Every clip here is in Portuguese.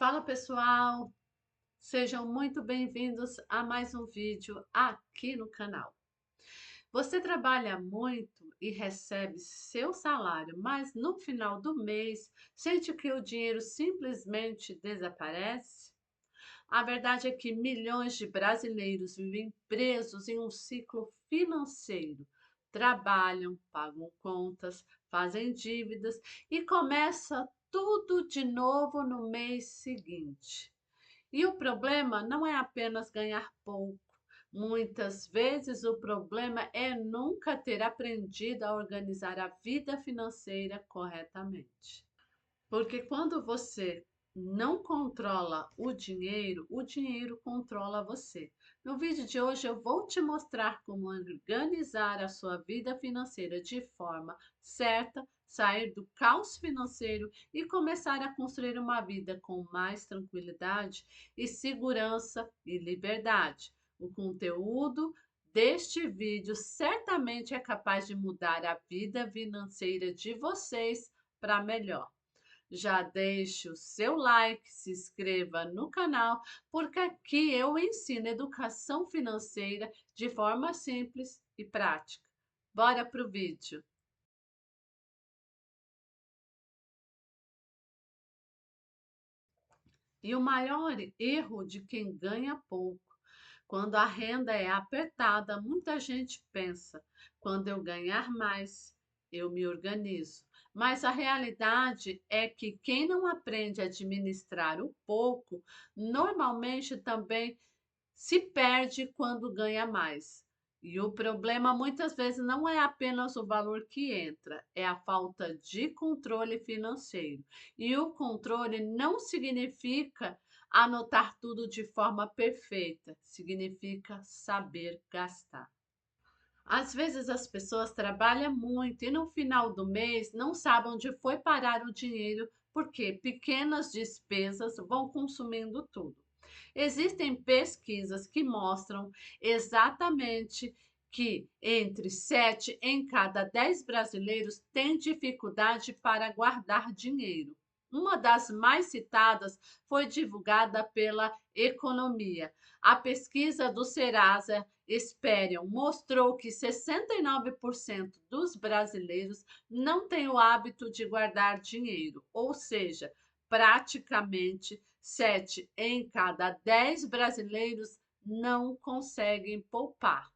Fala pessoal, sejam muito bem-vindos a mais um vídeo aqui no canal. Você trabalha muito e recebe seu salário, mas no final do mês sente que o dinheiro simplesmente desaparece? A verdade é que milhões de brasileiros vivem presos em um ciclo financeiro. Trabalham, pagam contas, fazem dívidas e começa tudo de novo no mês seguinte. E o problema não é apenas ganhar pouco. Muitas vezes o problema é nunca ter aprendido a organizar a vida financeira corretamente. Porque quando você não controla o dinheiro controla você. No vídeo de hoje eu vou te mostrar como organizar a sua vida financeira de forma certa, sair do caos financeiro e começar a construir uma vida com mais tranquilidade e segurança e liberdade. O conteúdo deste vídeo certamente é capaz de mudar a vida financeira de vocês para melhor. Já deixe o seu like, se inscreva no canal, porque aqui eu ensino educação financeira de forma simples e prática. Bora pro vídeo. E o maior erro de quem ganha pouco, quando a renda é apertada, muita gente pensa: quando eu ganhar mais, eu me organizo. Mas a realidade é que quem não aprende a administrar o pouco, normalmente também se perde quando ganha mais. E o problema muitas vezes não é apenas o valor que entra, é a falta de controle financeiro. E o controle não significa anotar tudo de forma perfeita, significa saber gastar. Às vezes as pessoas trabalham muito e no final do mês não sabem onde foi parar o dinheiro porque pequenas despesas vão consumindo tudo. Existem pesquisas que mostram exatamente que entre 7 em cada 10 brasileiros têm dificuldade para guardar dinheiro. Uma das mais citadas foi divulgada pela Economia. A pesquisa do Serasa Experian mostrou que 69% dos brasileiros não têm o hábito de guardar dinheiro, ou seja, praticamente 7 em cada 10 brasileiros não conseguem poupar.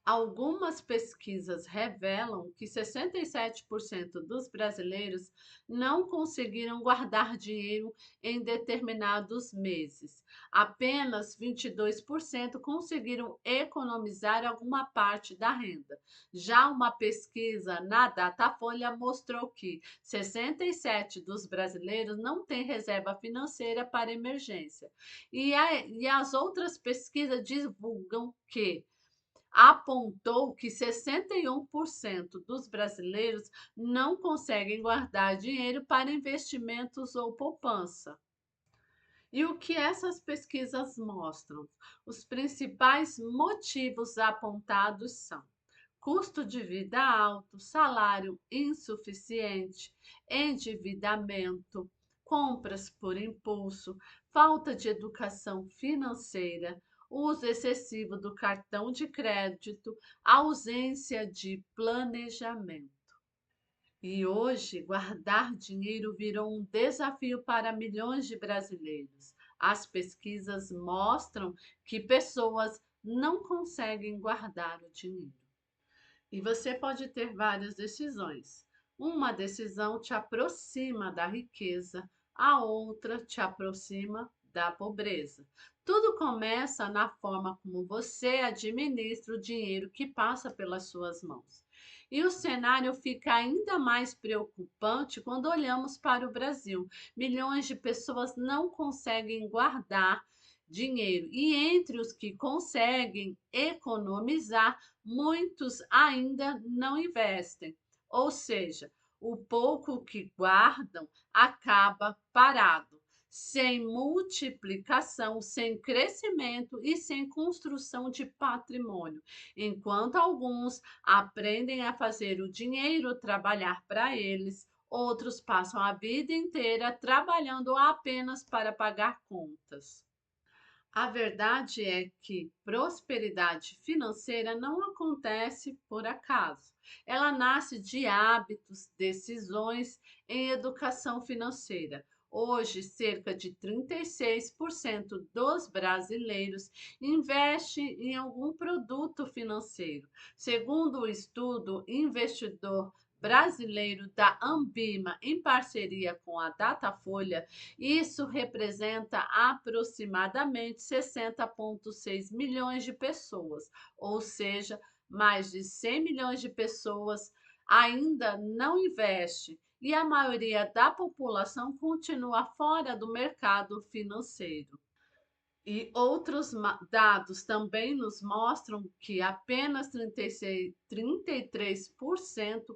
Algumas pesquisas revelam que 67% dos brasileiros não conseguiram guardar dinheiro em determinados meses. Apenas 22% conseguiram economizar alguma parte da renda. Já uma pesquisa na Datafolha mostrou que 67% dos brasileiros não têm reserva financeira para emergência. E as outras pesquisas divulgam que apontou que 61% dos brasileiros não conseguem guardar dinheiro para investimentos ou poupança. E o que essas pesquisas mostram? Os principais motivos apontados são custo de vida alto, salário insuficiente, endividamento, compras por impulso, falta de educação financeira, uso excessivo do cartão de crédito, ausência de planejamento. E hoje, guardar dinheiro virou um desafio para milhões de brasileiros. As pesquisas mostram que pessoas não conseguem guardar o dinheiro. E você pode ter várias decisões. Uma decisão te aproxima da riqueza, a outra te aproxima da pobreza. Tudo começa na forma como você administra o dinheiro que passa pelas suas mãos. E o cenário fica ainda mais preocupante quando olhamos para o Brasil. Milhões de pessoas não conseguem guardar dinheiro, e entre os que conseguem economizar, muitos ainda não investem, ou seja, o pouco que guardam acaba parado, sem multiplicação, sem crescimento e sem construção de patrimônio, enquanto alguns aprendem a fazer o dinheiro trabalhar para eles, outros passam a vida inteira trabalhando apenas para pagar contas. A verdade é que prosperidade financeira não acontece por acaso. Ela nasce de hábitos, decisões em educação financeira. Hoje, cerca de 36% dos brasileiros investe em algum produto financeiro. Segundo o estudo Investidor Brasileiro da Ambima, em parceria com a Datafolha, isso representa aproximadamente 60,6 milhões de pessoas, ou seja, mais de 100 milhões de pessoas ainda não investe e a maioria da população continua fora do mercado financeiro. E outros dados também nos mostram que apenas 33%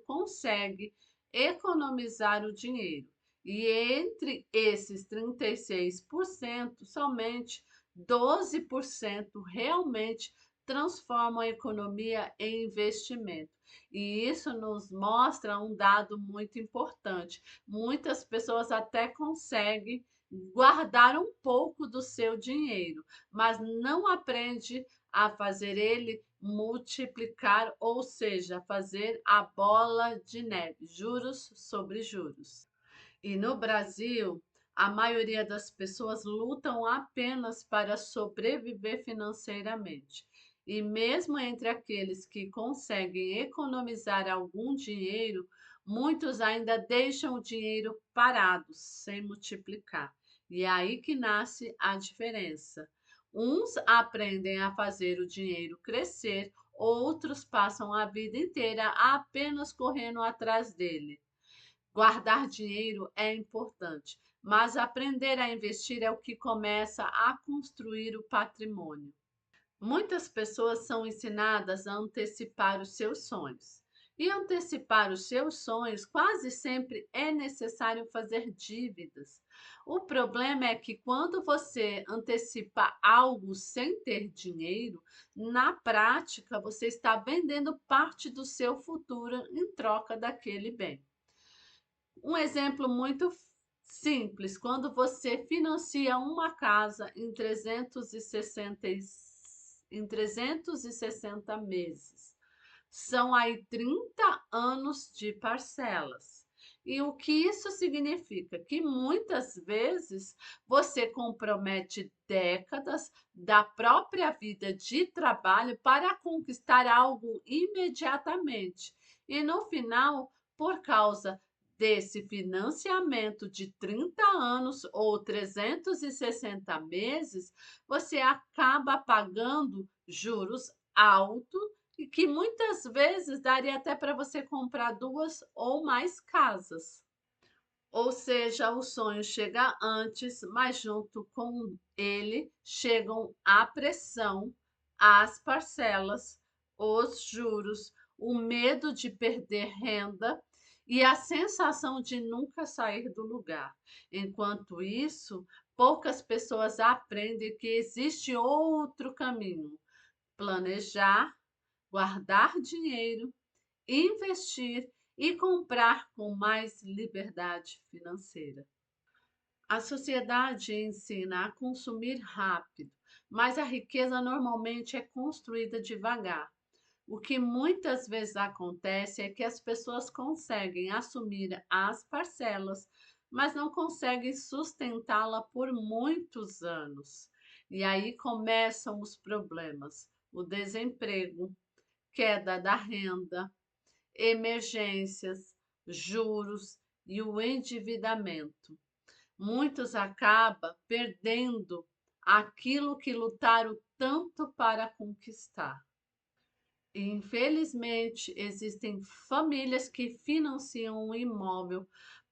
consegue economizar o dinheiro. E entre esses 36%, somente 12% realmente transformam a economia em investimento. E isso nos mostra um dado muito importante. Muitas pessoas até conseguem guardar um pouco do seu dinheiro, mas não aprende a fazer ele multiplicar, ou seja, fazer a bola de neve, juros sobre juros. E no Brasil, a maioria das pessoas lutam apenas para sobreviver financeiramente. E mesmo entre aqueles que conseguem economizar algum dinheiro, muitos ainda deixam o dinheiro parado, sem multiplicar. E é aí que nasce a diferença. Uns aprendem a fazer o dinheiro crescer, outros passam a vida inteira apenas correndo atrás dele. Guardar dinheiro é importante, mas aprender a investir é o que começa a construir o patrimônio. Muitas pessoas são ensinadas a antecipar os seus sonhos. E antecipar os seus sonhos quase sempre é necessário fazer dívidas. O problema é que quando você antecipa algo sem ter dinheiro, na prática você está vendendo parte do seu futuro em troca daquele bem. Um exemplo muito simples, quando você financia uma casa em 360 meses. São aí 30 anos de parcelas. E o que isso significa? Que muitas vezes você compromete décadas da própria vida de trabalho para conquistar algo imediatamente. E no final, por causa desse financiamento de 30 anos ou 360 meses, você acaba pagando juros altos e que muitas vezes daria até para você comprar duas ou mais casas. Ou seja, o sonho chega antes, mas junto com ele chegam a pressão, as parcelas, os juros, o medo de perder renda e a sensação de nunca sair do lugar. Enquanto isso, poucas pessoas aprendem que existe outro caminho: planejar, guardar dinheiro, investir e comprar com mais liberdade financeira. A sociedade ensina a consumir rápido, mas a riqueza normalmente é construída devagar. O que muitas vezes acontece é que as pessoas conseguem assumir as parcelas, mas não conseguem sustentá-la por muitos anos. E aí começam os problemas: o desemprego, queda da renda, emergências, juros e o endividamento. Muitos acabam perdendo aquilo que lutaram tanto para conquistar. E, infelizmente, existem famílias que financiam um imóvel,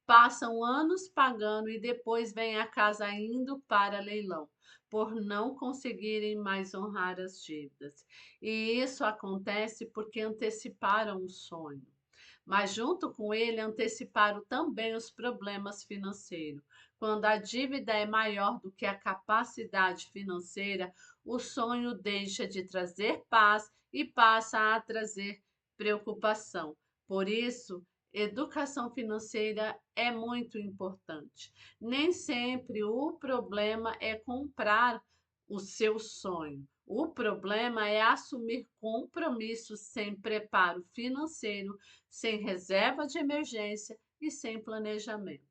passam anos pagando e depois vem a casa indo para leilão, por não conseguirem mais honrar as dívidas. E isso acontece porque anteciparam o sonho. Mas junto com ele anteciparam também os problemas financeiros. Quando a dívida é maior do que a capacidade financeira, o sonho deixa de trazer paz e passa a trazer preocupação. Por isso, Educação financeira é muito importante. Nem sempre o problema é comprar o seu sonho. O problema é assumir compromissos sem preparo financeiro, sem reserva de emergência e sem planejamento.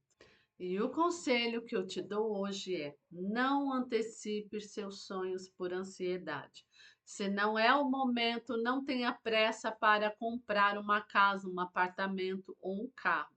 E o conselho que eu te dou hoje é: não antecipe seus sonhos por ansiedade. Se não é o momento, não tenha pressa para comprar uma casa, um apartamento ou um carro.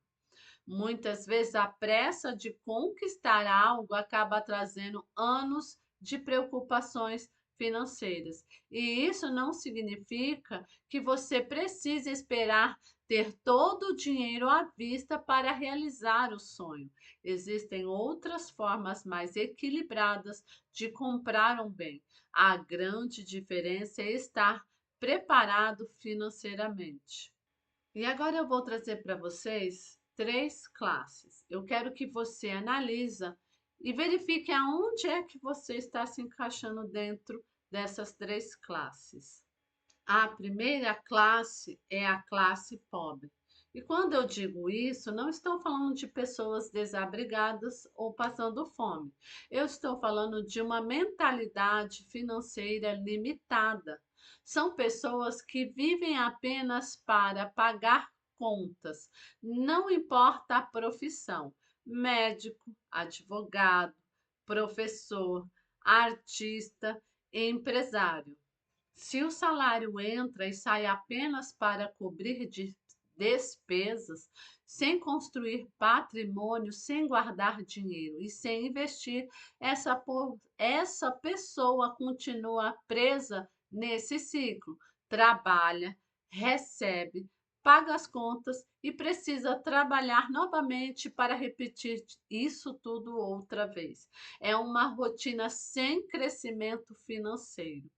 Muitas vezes a pressa de conquistar algo acaba trazendo anos de preocupações financeiras. E isso não significa que você precisa esperar ter todo o dinheiro à vista para realizar o sonho. Existem outras formas mais equilibradas de comprar um bem. A grande diferença é estar preparado financeiramente. E agora eu vou trazer para vocês três classes. Eu quero que você analisa e verifique aonde é que você está se encaixando dentro dessas três classes. A primeira classe é a classe pobre. E quando eu digo isso, não estou falando de pessoas desabrigadas ou passando fome. Eu estou falando de uma mentalidade financeira limitada. São pessoas que vivem apenas para pagar contas, não importa a profissão: médico, advogado, professor, artista, empresário. Se o salário entra e sai apenas para cobrir despesas, sem construir patrimônio, sem guardar dinheiro e sem investir, essa pessoa continua presa nesse ciclo. Trabalha, recebe, paga as contas e precisa trabalhar novamente para repetir isso tudo outra vez. É uma rotina sem crescimento financeiro.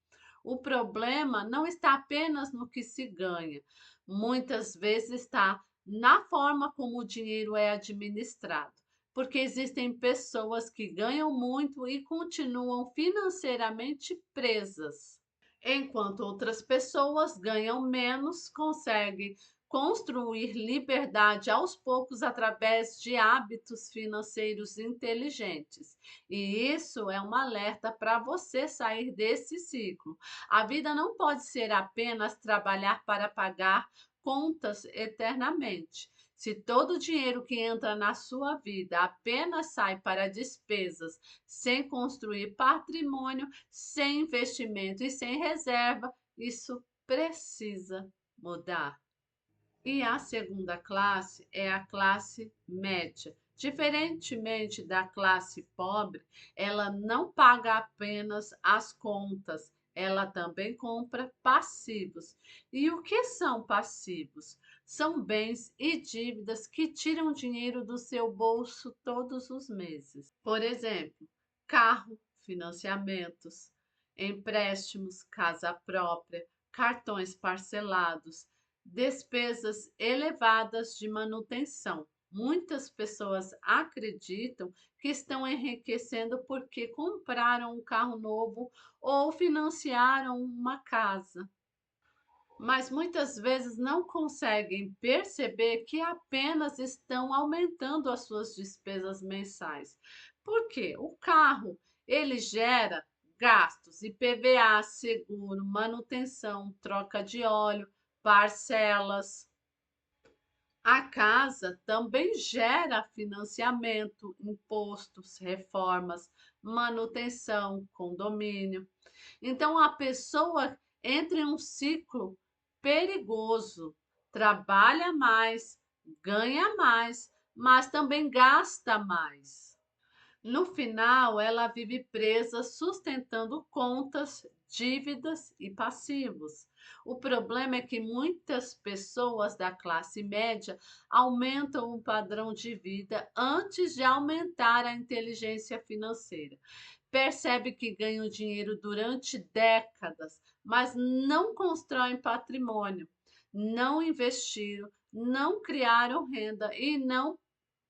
O problema não está apenas no que se ganha, muitas vezes está na forma como o dinheiro é administrado, porque existem pessoas que ganham muito e continuam financeiramente presas, enquanto outras pessoas ganham menos, conseguem construir liberdade aos poucos através de hábitos financeiros inteligentes. E isso é um alerta para você sair desse ciclo. A vida não pode ser apenas trabalhar para pagar contas eternamente. Se todo o dinheiro que entra na sua vida apenas sai para despesas, sem construir patrimônio, sem investimento e sem reserva, isso precisa mudar. E a segunda classe é a classe média. Diferentemente da classe pobre, ela não paga apenas as contas, ela também compra passivos. E o que são passivos? São bens e dívidas que tiram dinheiro do seu bolso todos os meses. Por exemplo, carro, financiamentos, empréstimos, casa própria, cartões parcelados, despesas elevadas de manutenção. Muitas pessoas acreditam que estão enriquecendo porque compraram um carro novo ou financiaram uma casa, mas muitas vezes não conseguem perceber que apenas estão aumentando as suas despesas mensais. Por quê? O carro, ele gera gastos, IPVA, seguro, manutenção, troca de óleo, parcelas. A casa também gera financiamento, impostos, reformas, manutenção, condomínio. Então a pessoa entra em um ciclo perigoso, trabalha mais, ganha mais, mas também gasta mais. No final, ela vive presa sustentando contas, dívidas e passivos. O problema é que muitas pessoas da classe média aumentam o padrão de vida antes de aumentar a inteligência financeira. Percebe que ganham dinheiro durante décadas, mas não constroem patrimônio, não investiram, não criaram renda e não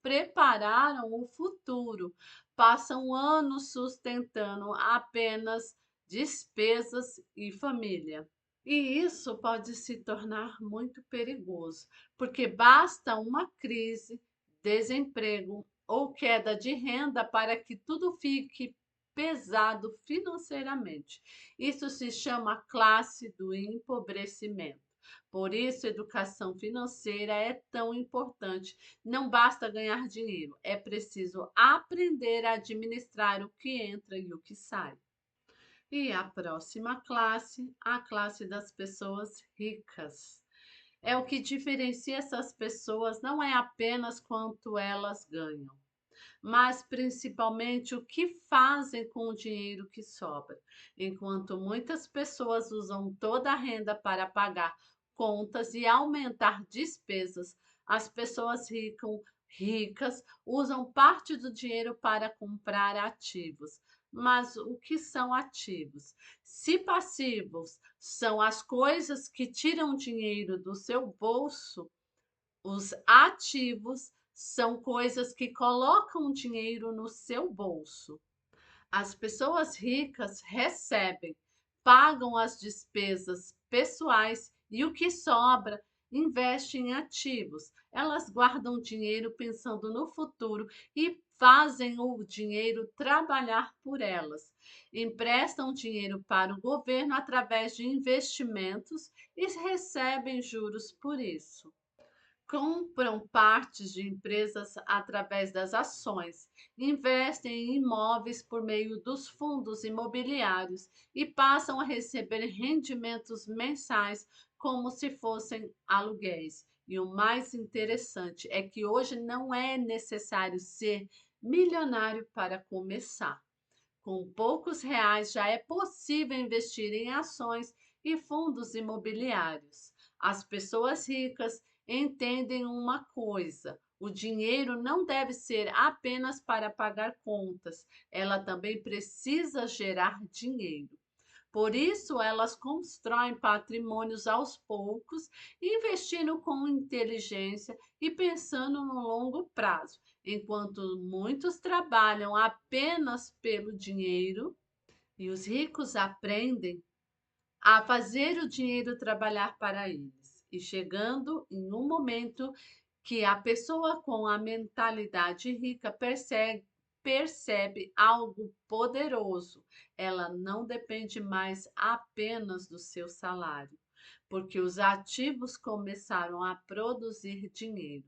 prepararam o futuro. Passam anos sustentando apenas despesas e família. E isso pode se tornar muito perigoso, porque basta uma crise, desemprego ou queda de renda para que tudo fique pesado financeiramente. Isso se chama classe do empobrecimento. Por isso, educação financeira é tão importante. Não basta ganhar dinheiro, é preciso aprender a administrar o que entra e o que sai. E a próxima classe, a classe das pessoas ricas. É o que diferencia essas pessoas não é apenas quanto elas ganham, mas principalmente o que fazem com o dinheiro que sobra. Enquanto muitas pessoas usam toda a renda para pagar contas e aumentar despesas, as pessoas ricas usam parte do dinheiro para comprar ativos. Mas o que são ativos? Se passivos são as coisas que tiram dinheiro do seu bolso, os ativos são coisas que colocam dinheiro no seu bolso. As pessoas ricas recebem, pagam as despesas pessoais e o que sobra investe em ativos. Elas guardam dinheiro pensando no futuro e fazem o dinheiro trabalhar por elas. Emprestam dinheiro para o governo através de investimentos e recebem juros por isso. Compram partes de empresas através das ações, investem em imóveis por meio dos fundos imobiliários e passam a receber rendimentos mensais como se fossem aluguéis. E o mais interessante é que hoje não é necessário ser milionário para começar. Com poucos reais já é possível investir em ações e fundos imobiliários. As pessoas ricas entendem uma coisa: o dinheiro não deve ser apenas para pagar contas, ela também precisa gerar dinheiro. Por isso, elas constroem patrimônios aos poucos, investindo com inteligência e pensando no longo prazo. Enquanto muitos trabalham apenas pelo dinheiro, e os ricos aprendem a fazer o dinheiro trabalhar para eles. E chegando em um momento que a pessoa com a mentalidade rica percebe algo poderoso. Ela não depende mais apenas do seu salário, porque os ativos começaram a produzir dinheiro.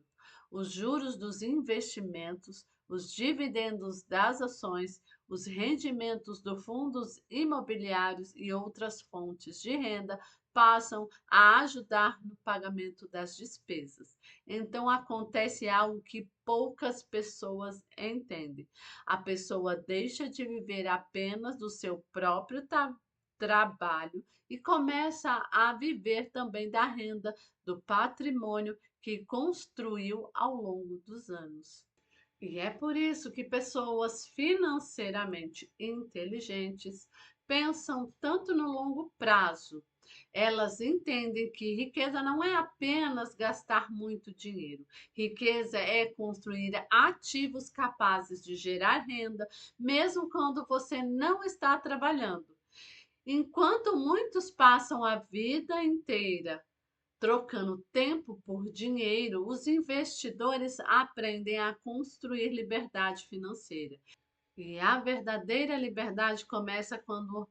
Os juros dos investimentos, os dividendos das ações, os rendimentos dos fundos imobiliários e outras fontes de renda passam a ajudar no pagamento das despesas. Então acontece algo que poucas pessoas entendem. A pessoa deixa de viver apenas do seu próprio trabalho e começa a viver também da renda do patrimônio que construiu ao longo dos anos. E é por isso que pessoas financeiramente inteligentes pensam tanto no longo prazo. Elas entendem que riqueza não é apenas gastar muito dinheiro. Riqueza é construir ativos capazes de gerar renda, mesmo quando você não está trabalhando. Enquanto muitos passam a vida inteira trocando tempo por dinheiro, os investidores aprendem a construir liberdade financeira. E a verdadeira liberdade começa quando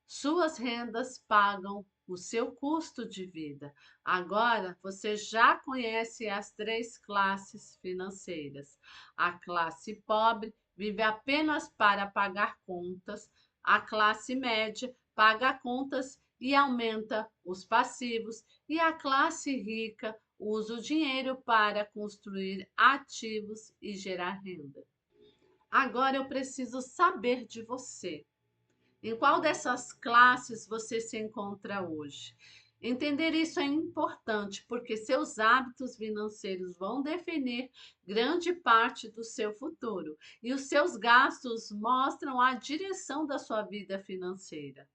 suas rendas pagam o seu custo de vida. Agora você já conhece as três classes financeiras. A classe pobre vive apenas para pagar contas, a classe média paga contas e aumenta os passivos, e a classe rica usa o dinheiro para construir ativos e gerar renda. Agora eu preciso saber de você. Em qual dessas classes você se encontra hoje? Entender isso é importante, porque seus hábitos financeiros vão definir grande parte do seu futuro, e os seus gastos mostram a direção da sua vida financeira.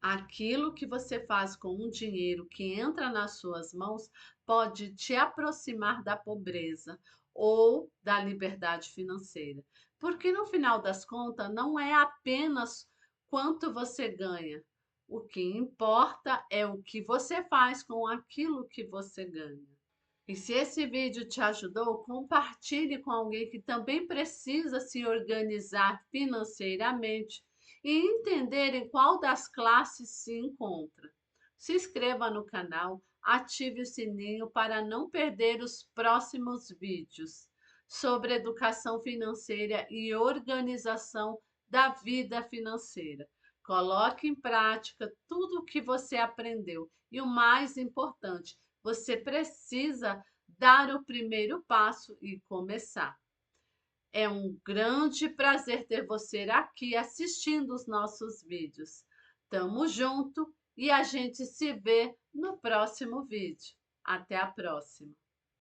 Aquilo que você faz com o dinheiro que entra nas suas mãos pode te aproximar da pobreza ou da liberdade financeira. Porque no final das contas, não é apenas quanto você ganha, O que importa é o que você faz com aquilo que você ganha. E se esse vídeo te ajudou, compartilhe com alguém que também precisa se organizar financeiramente e entender em qual das classes se encontra. Se inscreva no canal, ative o sininho para não perder os próximos vídeos sobre educação financeira e organização da vida financeira. Coloque em prática tudo o que você aprendeu e o mais importante, você precisa dar o primeiro passo e começar. É um grande prazer ter você aqui assistindo os nossos vídeos. Tamo junto e a gente se vê no próximo vídeo. Até a próxima!